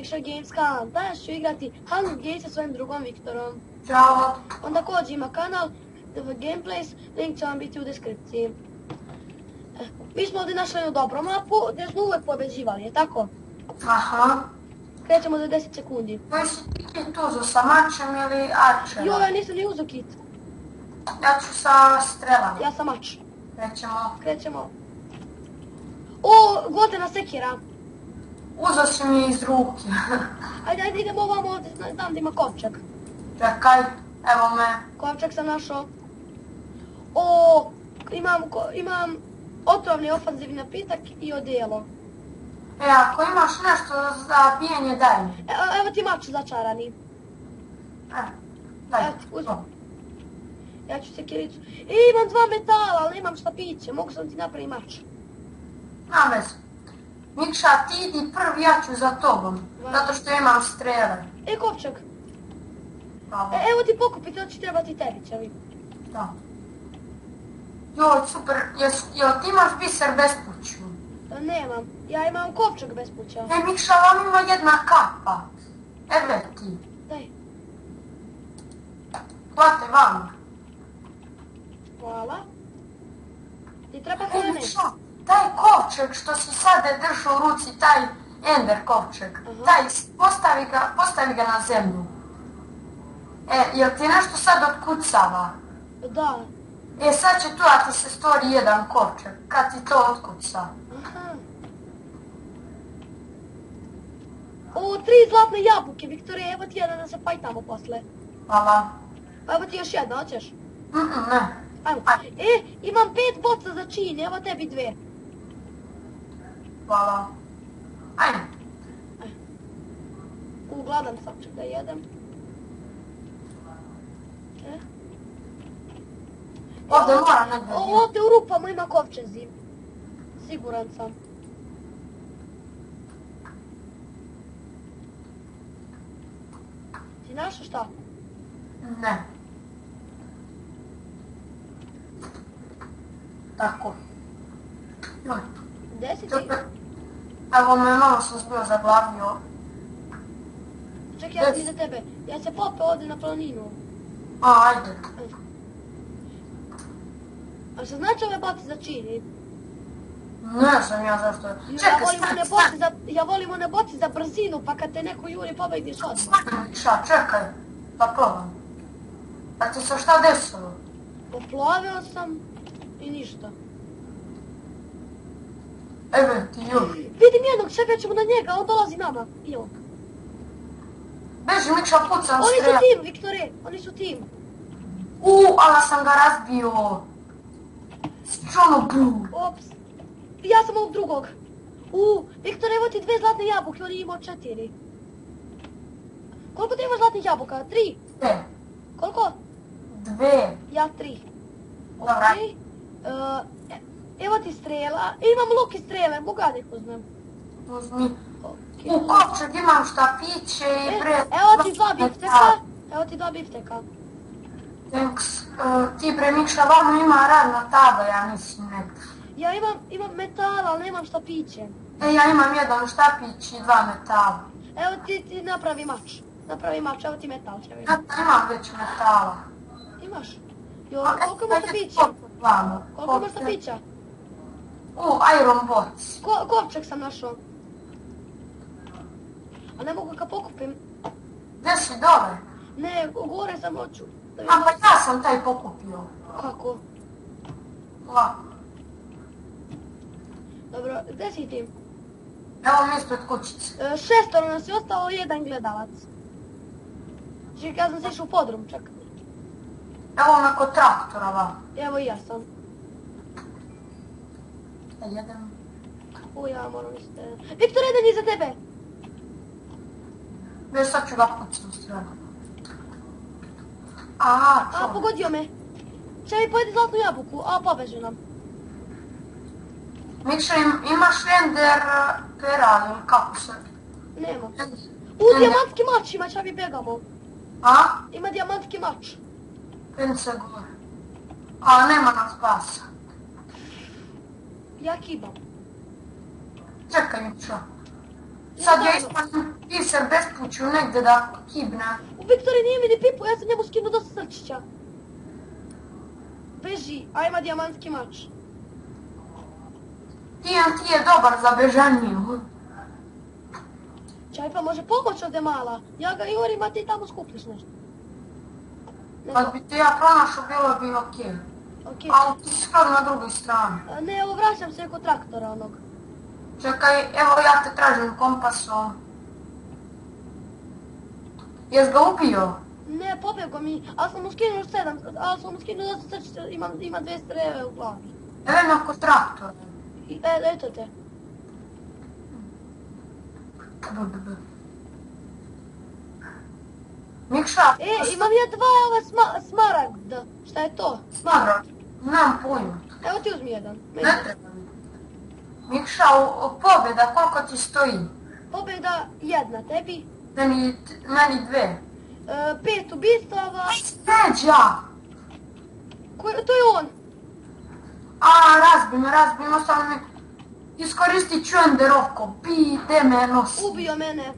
Mikša Games kanal. Danas ću igrati Hunger Games sa svojim drugom Viktorom. Ćao. On također ima kanal Gameplays, link će vam biti u deskripciji. Mi smo ovdje našli jednu dobru mapu gdje smo uvijek pobeđivali, je tako? Aha. Krećemo za 10 sekundi. Koji si ti kit uzeo sa mačem ili arčerom? Jo, ja nisam ni uzeo kit. Ja ću sa strelama. Ja sam mač. Krećemo. O, gotena sekira. Uzeo si mi iz ruke. Ajde, idemo ovamo ovdje, znam da ima kovčeg. Čekaj, evo me. Kovčeg sam našao. O, imam otrovni ofanzivni napitak i odijelo. Ako imaš nešto za bijenje, daj mi. Evo ti mač začarani. Daj. Evo ti, uzmi. Ja ću sekiricu. Imam 2 metala, ali nemam šta piće. Mogu sam ti napraviti mač. Na vez. Mikša, ti idi prvi, ja ću za tobom. Zato što imam strele. Kovčeg. Bravo. Evo ti pokupi, to će trebati tebi, će vi. Da. Joj, super. Jel ti imaš biser bespuću? Nemam. Ja imam kovčeg bez puća. Mikša, vam ima jedna kapa. Evo ti. Daj. Hvate vam. Hvala. Ti treba hrane. Mikša, taj kovčeg što si sada držao u ruci, taj ender kovčeg, taj, postavi ga na zemlju. Jel ti nešto sad otkucava? Da. Sad će tu da ti se stvori jedan kovčeg, kad ti to otkuca. Aha. O, 3 zlatne jabuke, Viktore, evo ti jedna da se fajtamo posle. Hvala. Evo ti još jedna, hoćeš? Ne. Ajmo. Imam 5 boca za čin, evo tebi 2. Hvala. Ajmo. Gladan sam, ček da jedem. Ovdje mora negdje. Ovdje u rupama ima kovčezi. Siguran sam. Ti našao šta? Ne. Tako. Joj. Gdje si ti? Evo me, malo sam zbio zaglavio. Čekaj, ja sam iza tebe. Ja se popeo ovdje na planinu. Ajde. A što znači ove boce za čini? Ne znam ja zašto. Ja volim one boce za brzinu, pa kad te neko juri pobegniš odmah. Stani, čekaj, da probam. A ti se šta desilo? Poplovio sam i ništa. Evo ti juri. Vidim jednog, čekaj ćemo na njega, on dolazi nama. I on. Beži, Mikša, pucam Oni su strela. tim, Viktore, oni su tim. Ali sam ga razbio. Stvarno blu. Ops. Ja sam ovog drugog. Viktore, evo ti 2 zlatne jabuke, on je imao 4. Koliko ti imaš zlatnih jabuka? 3? 2. Koliko? 2. Ja 3. Dobra. Evo ti strela. Imam luk i strele, mogu ja da ih uzmem. Uzmi. U kovčeg imam šta piće i bre... Evo ti 2 bifteka. Evo ti 2 bifteka. Thanks. Ti bre, Mikša, vamo ima radna tabla, ja mislim nekako. Ja imam metala, ali nemam šta piće. Ja imam jedan štapić i 2 metala. Evo ti napravi mač. Napravi mač, evo ti metal će vidjeti. Ja imam već metala. Imaš? Koliko imaš šta pića? Koliko imaš šta pića? Iron bots. Kovčeg sam našao. A ne mogu ga pokupim. Gdje si dole? Ne, gore sam hoću. Pa ja sam taj pokupio. Kako? Lako. Dobro, gdje si ti? Evo mi ispred kućice. 6 nas je ostalo, 1 gledalac. Čekaj, ja sam se išao u podrum, čekaj. Evo me kod traktora, va. Evo i ja sam. Jedan. Ja moram ište... Viktor, jedan je iza tebe! Već sad ću ga pucam stranu. Pogodio me. Če mi pojedi zlatnu jabuku, pobeže nam. Mikša, imaš render pera ili kako se? Nema. Dijamantski mač ima, če mi begamo. Ima dijamantski mač. Pence gore. Nema nas basa. Ja kibam. Čekaj, Mikša. Sad ja ispanim biser bespuću negdje da kibne. U Viktore nije mi ni pipu, ja sam njemu skinuo dosta srčića. Beži, a ima dijamantski mač. TNT je dobar za bežaniju. Čaj pa može pomoć ovdje mala. Ja ga jurim, a ti tamo skupliš nešto. Kad bi te ja pronašao, bilo bi okej. Okej. Ali ti si skroz na drugoj strani. Ne, evo vraćam se kod traktora onog. Čekaj, evo ja te tražim kompasom. Jes ga ubio? Ne, pobjego mi, ali sam mu skinuo 7, ali sam mu skinuo dosta srčića, ima 2 strele u glavi. Evo ima kod traktora. Eto te. Mikša, Imam ja 2 ova smaragda. Šta je to? smaragd. Nemam pojma. Evo ti uzmi jedan. Ne treba mi. Mikša, pobjeda, koliko ti stoji? Pobjeda 1, tebi. Meni 2. 5 ubistava. Neđa! To je on. Razbij me, ostalo mi... Iskoristit ću Ender oko, bide me nosi. Ubio mene.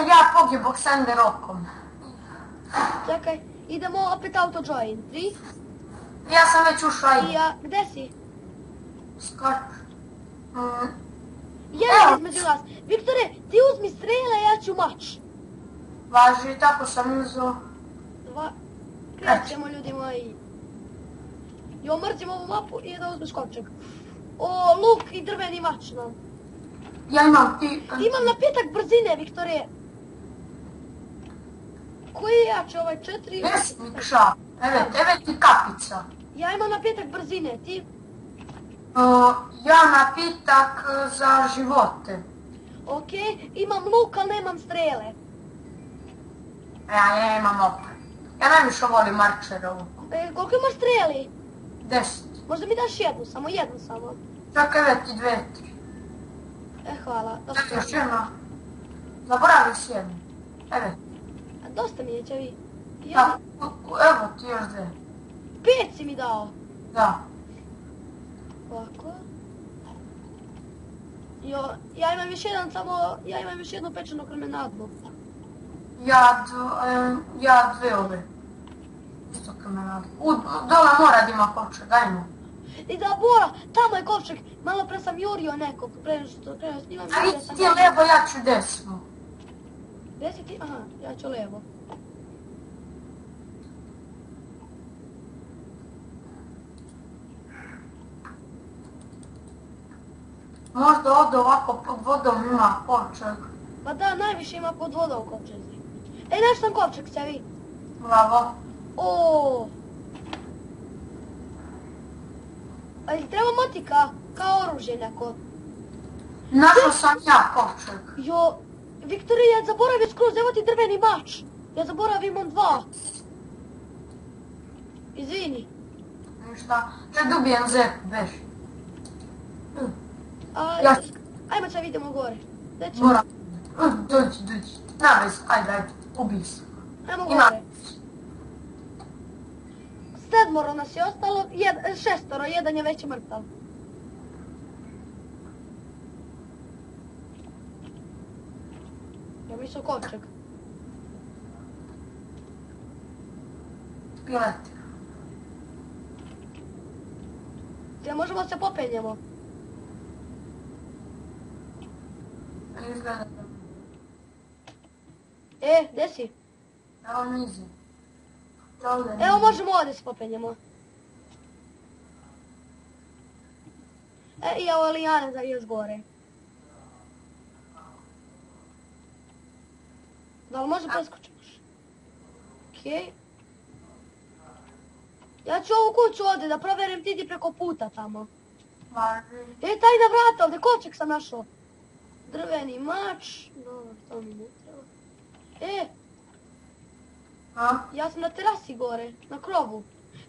Ja pogibog s Ender okom. Čekaj, idemo opet auto join. 3. Ja sam već ušao, I ajde. ja, gde si? Skoro. Jedan između nas. Viktore, ti uzmi strele, ja ću mač. Važi, tako sam uzeo. Krećemo ljudi moji. Jo, mrzim ovu mapu i da uzmeš kovčeg. O, luk i drveni mač nam. Ja imam ti... Imam napitak brzine, Viktore. Koji je jače, ovaj 4? Jes, Mikša. Evo ti kapica. Ja imam napitak brzine, ti? Ja napitak za živote. Okej, imam luk, ali nemam strele. Ja imam opet. Ja najviše volim Marčerovu. Koliko imaš streli? 10. Možda mi daš jednu samo. Čekaj, evo ti 2, 3. Hvala. Čekaj, još jedna. Zaboravio si jednu. Evo. Dosta mi je, Čevi. Evo ti još 2. 5 si mi dao. Da. Ovako. Jo, ja imam još jedno pečeno kremenadlo. Ja 2 ove. Isto kremenadlo. Dole mora da ima kovčeg, ajmo. I da, Bora, tamo je kovčeg. Malo pre sam jurio nekog, pre što krenuo snimam. A idi ti levo, ja ću desno. Gdje si ti? Aha, ja ću levo. Možda ovdje ovako pod vodom ima kovčeg. Pa da, najviše ima pod vodom kovčezi. Naš sam kovčeg, Čevi. Bravo. O. A ili treba motika, kao oružje neko? Našao sam ja kovčeg. Jo, Viktore, ja zaboravio skroz, evo ti drveni mač. Ja zaboravim, imam 2. Izvini. Ništa, ne dobijem zep, beš. Ajmo sad vidimo gore. Moram. Dođi. Navez, ajde, ubij se. Ajmo gore. 7 nas je ostalo, 6, jedan je već mrtav. Ja mislio kovčeg. Pileti. Gdje možemo se popenjemo? Izgleda. Gdje si? Evo nizi. Evo možemo ovdje se popenjemo. I evo lijane za još gore. Da li može preskočiš? Okej. Ja ću ovu kuću ovdje da provjerim ti idi preko puta tamo. Važi. Tajna vrata ovdje, kovčeg sam našao. Drveni mač. Dobro, to mi ne treba. Ja sam na terasi gore, na krovu.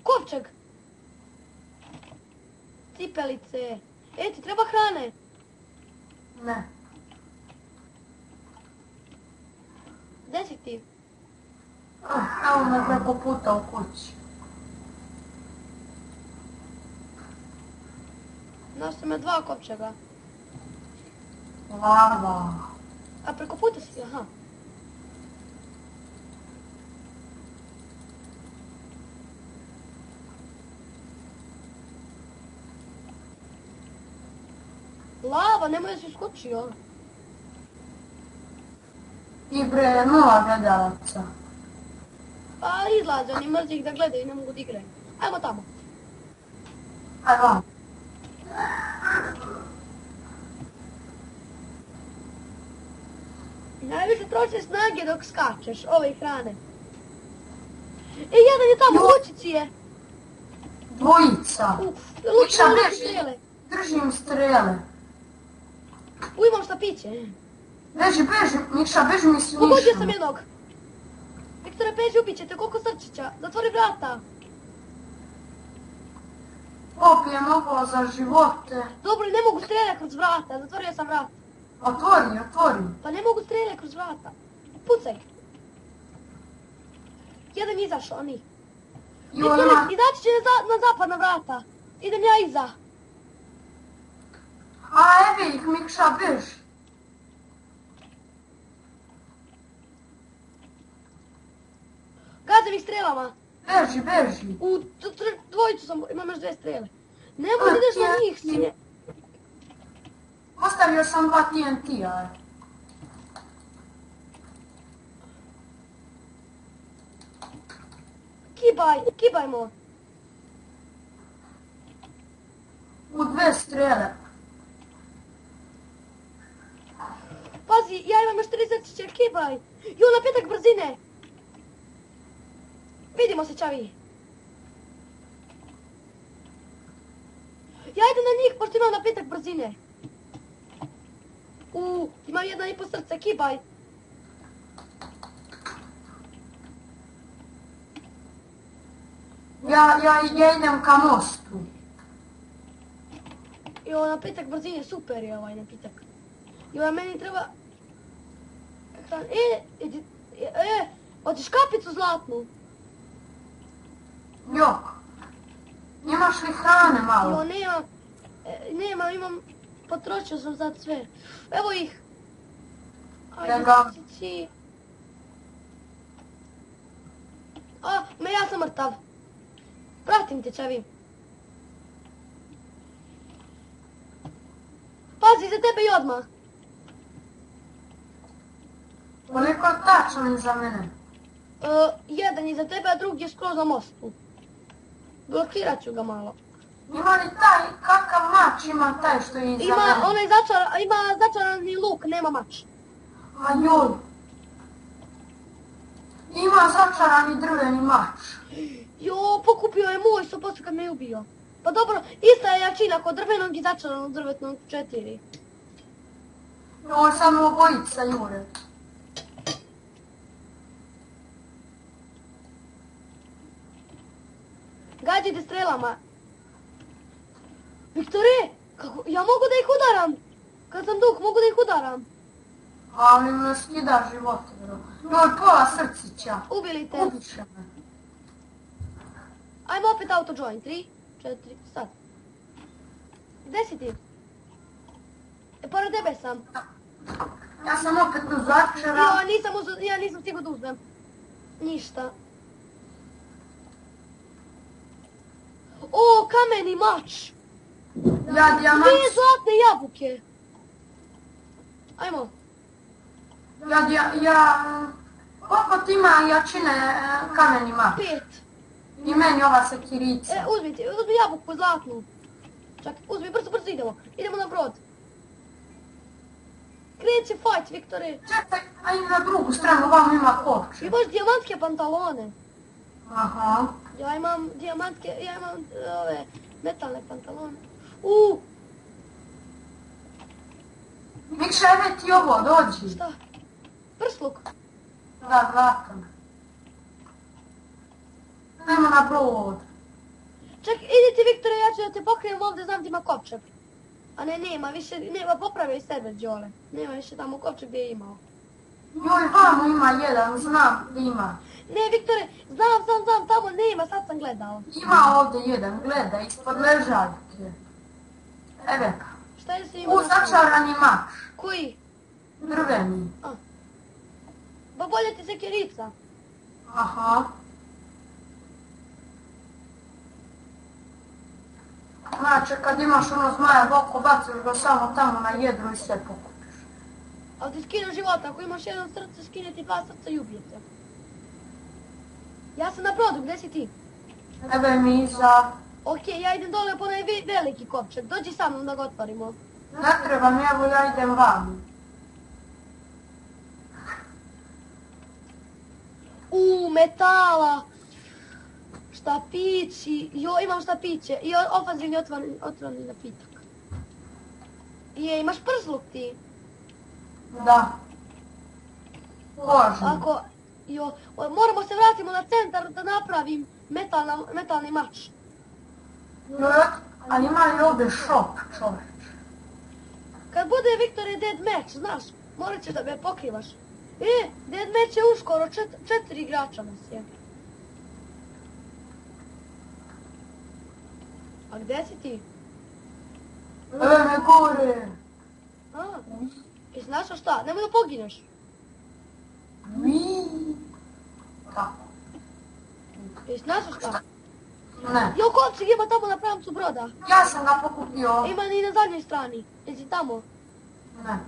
Kovčeg! Cipelice. Ti treba hrane? Ne. Gdje si ti? Evo me preko puta u kući. Našao sam 2 kovčega. Lava. A preko puta si, aha. Lava, nemoj da si skočio. I bre, 0 gledalaca. Pa izlaze, oni mrzi ih da gledaju i ne mogu da igraju. Ajmo tamo. Aj vam. Najviše troše snage dok skačeš, ove hrane. Jedan je tamo, lučici je. Dvojica. Lučici Miša, luči beži. strele. Držim strele. Imam šta piće. Beži, Miša, beži mi s Pogodio Mišom. sam jednog. Viktore, beži, ubit će te, koliko srčića. Zatvori vrata. Popijem ovo za živote. Dobro, ne mogu streljati kroz vrata, zatvorio sam vrata. Otvori. Pa ne mogu streljati kroz vrata. Pucaj. Jedan izašao, oni. Joj, Viktore, ma. izaći će na zapadna vrata. Idem ja iza. A evi ih, Mikša, beži. Gazim ih strelama. Beži. U dvojicu sam, imam još 2 strele. Nemoj da ideš na njih, sine. Ostavio sam 2 TNT-a. Kibajmo. U 2 strele. Pazi, ja imam još 3 srčića, kibaj. Jo, na 5 brzine. Vidimo se, čavi. Ja idem na njih, pošto imam na 5 brzine. Imam 1,5 srce, kibaj. Ja idem ka mostu. Jo, na 5 brzine, super je ovaj napitak. Jo, meni treba... hoćeš kapicu zlatnu? Jok. Imaš li hrane malo? Jo, nemam, imam... Potrošio sam sad sve. Evo ih. Ajde, Evo. cici. Ja sam mrtav. Pratim te, čavi. Pazi, za tebe i odmah. Koliko tačno iza mene? Jedan je za tebe, a drugi je skroz na mostu. Blokirat ću ga malo. Ima li taj, kakav mač ima taj što je iza mene? Ima začarani luk, nema mač. A joj. Ima začarani drveni mač. Jo, pokupio je moj 100% kad me je ubio. Pa dobro, ista je jačina kod drvenog i začaranog drvetnog 4. Joj, samo obojica jure. Gađajte strelama. Viktore, ja mogu da ih udaram. Kad sam duh, mogu da ih udaram. Ali me skida živote, bro. Joj, pola srcića. Ubili te. Ubiše me. Ajmo opet auto join. 3, 4, sad. Gde si ti? Pored tebe sam. Ja sam opet u začara. Ja nisam stigao da uzmem. Ništa. O, kameni mač. Ja dijamant. 2 zlatne jabuke. Ajmo. Koliko ti ima jačine kameni mač? 5. I meni ova sekirica. Uzmi jabuku zlatnu. Čak, uzmi, brzo idemo. Idemo na brod. Kreće fight, Viktore. Čekaj, ajde na drugu stranu, ovamo ima kovče. Imaš dijamantske pantalone. Aha. Ja imam ove metalne pantalone. Mikša, evo ti ovo, dođi. Šta? Prsluk. Da, zlatan. Nemo na brod. Ček, idi ti, Viktore, ja ću da te pokrijem ovdje, znam ti ima kopčak. A nema više, popravio i server, Đole. Nema više tamo kopčak gdje je imao. Joj, vamo ima jedan, znam da ima. Ne, Viktore, znam, tamo nema, sad sam gledao. Ima ovdje jedan, gledaj, ispod ležaljke. Evo ga. Šta je si imao? Začarani mač. Koji? Drveni. Ba bolje ti sekirica. Aha. Znači, kad imaš ono zmaja oko, baciš ga samo tamo na jedru i sve pokupiš. Ali ti skinu života, ako imaš jedno srce, skine ti 2 srca i ubije te. Ja sam na brodu, gdje si ti? Ebe mi iza. Okej, ja idem dole po onaj veliki kopčak, dođi sa mnom da ga otvorimo. Ne treba mi, evo ja idem vani. Metala! Štapići, imam štapiće i ofanzivni otvoreni napitak. Imaš przluk ti? Da. Kožno. Ako, moramo se vratimo na centar da napravim metalni mač. Ali ima li ovdje šop, čoveč? Kad bude Viktore dead match, znaš, morat ćeš da me pokrivaš. Dead match je uskoro, 4 igrača nas je. A gdje si ti? Me gore. Jesi našao šta? Nemoj da pogineš. Kako? Jesi našao šta? Ne. Kopčeg ima tamo na pravcu broda. Ja sam ga pokupio. Ima i na zadnjoj strani. Jesi tamo? Ne.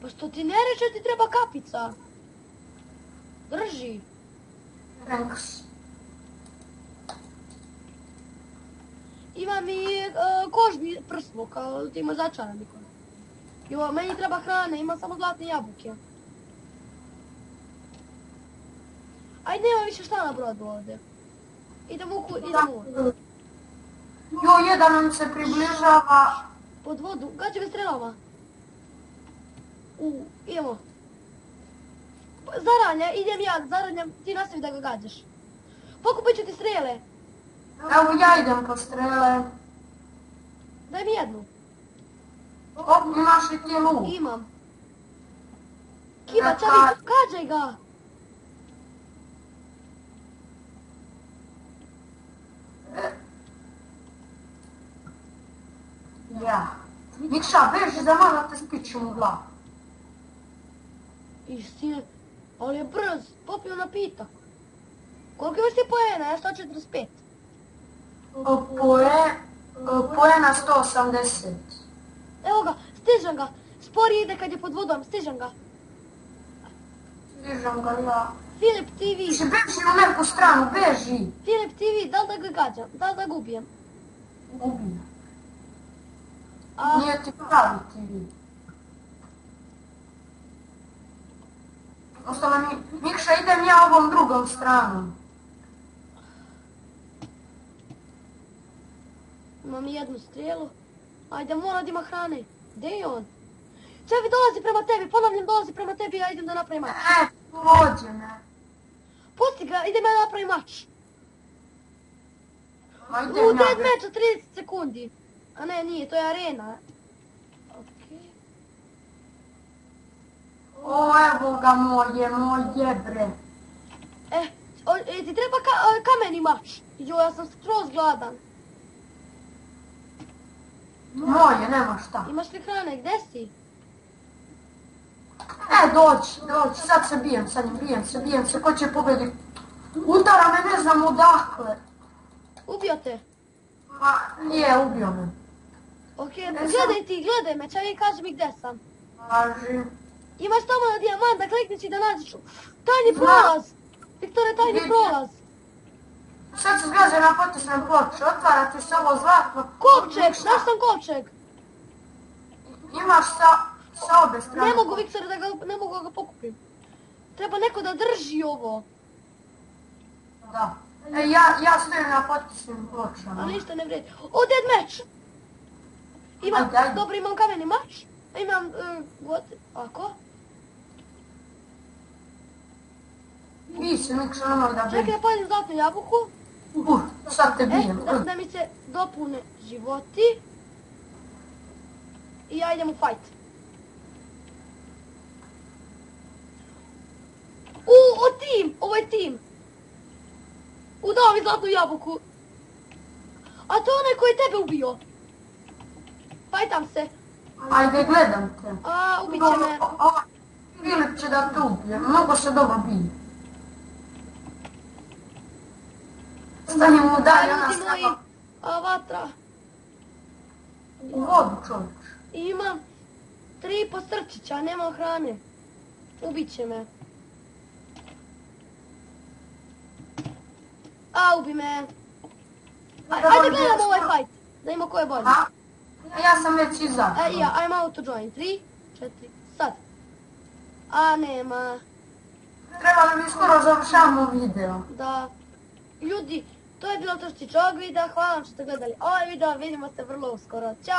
Pa što ti ne reče ti treba kapica? Drži. Thanks. Imam i kožni prsluk, ali ti ima začarani kožni. Meni treba hrane, imam samo zlatne jabuke. Ajde, nema više šta na brodu ovdje. Idemo u Jedan nam se približava. Pod vodu, gađe me strelama. Idemo. Zaranja, idem ja, zaranjam, ti nastavi da ga gađaš. Pokupit ću ti strele. Evo ja idem po strele. Daj mi jednu. Imaš li ti luk? Imam. Kiba, čavi, gađaj ga. Ja. Mikša, beži za malo te spičem u glavu. Istine, ali je brz, popio napitak. Koliko imaš ti poena? Ja 145. Poena 180. Evo ga, stižem ga. Spori ide kad je pod vodom, stižem ga. Stižem ga ja. Filip TV. Beži u neku stranu, beži. Filip TV, da li da ga gađam, da li da ga ubijem? Ubijem. Nije ti pravi TV. Ostalo mi, Mikša, idem ja ovom drugom stranom. Imam jednu strelu. Ajde, mora da ima hrane. Gdje je on? Čevi, dolazi prema tebi, ponavljam, dolazi prema tebi, ja idem da napravim mač. Pođe me. Pusti ga, idem ja da napravim mač. Dead match od 30 sekundi. A ne, nije, to je arena. Okej. O, evo ga moje bre. Ti treba kameni mač. Ja sam skroz gladan. Moje, nema šta. Imaš li hrane, gdje si? Doći, sad se bijem sa njim, bijem se, ko će pobediti? Udara me, ne znam odakle. Ubio te? Nije, ubio me. Okej, gledaj me, čaj kaži mi gdje sam. Kaži. Imaš tamo na dijamanta, klikni si da nađeš. Tajni prolaz! Viktore, tajni prolaz! Sad se zgađa na potisnem ploču, otvara ti se ovo zlatno. Kovčeg, znaš sam kovčeg? Imaš sa obe strane. Ne mogu, Viktore, ne mogu ga pokupim. Treba neko da drži ovo. Da. Ja stojim na potisnim pločama. A ništa ne vredi. Dead match! Dobro, imam kameni mač. Imam, ako? Vi se, Mikša, nemoj da Čekaj da pojedem zlatnu jabuku. Sad te bijem. Da mi se dopune životi. I ja idem u fight. tim, ovo je tim. Udao mi zlatnu jabuku. A to je onaj koji je tebe ubio. Fajtam se. Ajde, gledam te. A, ubit će me. Filip će da te ubije, mnogo se dobro bije. Stani mu dalje, ona Ljudi moji, strava a vatra. u vodu, čovječ. Imam 3,5 srčića, nemam hrane. Ubit će me. A, ubi me. Ajde gledamo ovaj fight. Da ima ko je bolji. A? Ja sam već izašao. Ja, I'm out to join. 3, 4, sad. A, nema. Trebali bi skoro završavamo video. Da. Ljudi, to je bilo to što će ovog videa. Hvala vam što ste gledali ovaj video. Vidimo se vrlo uskoro. Ćao!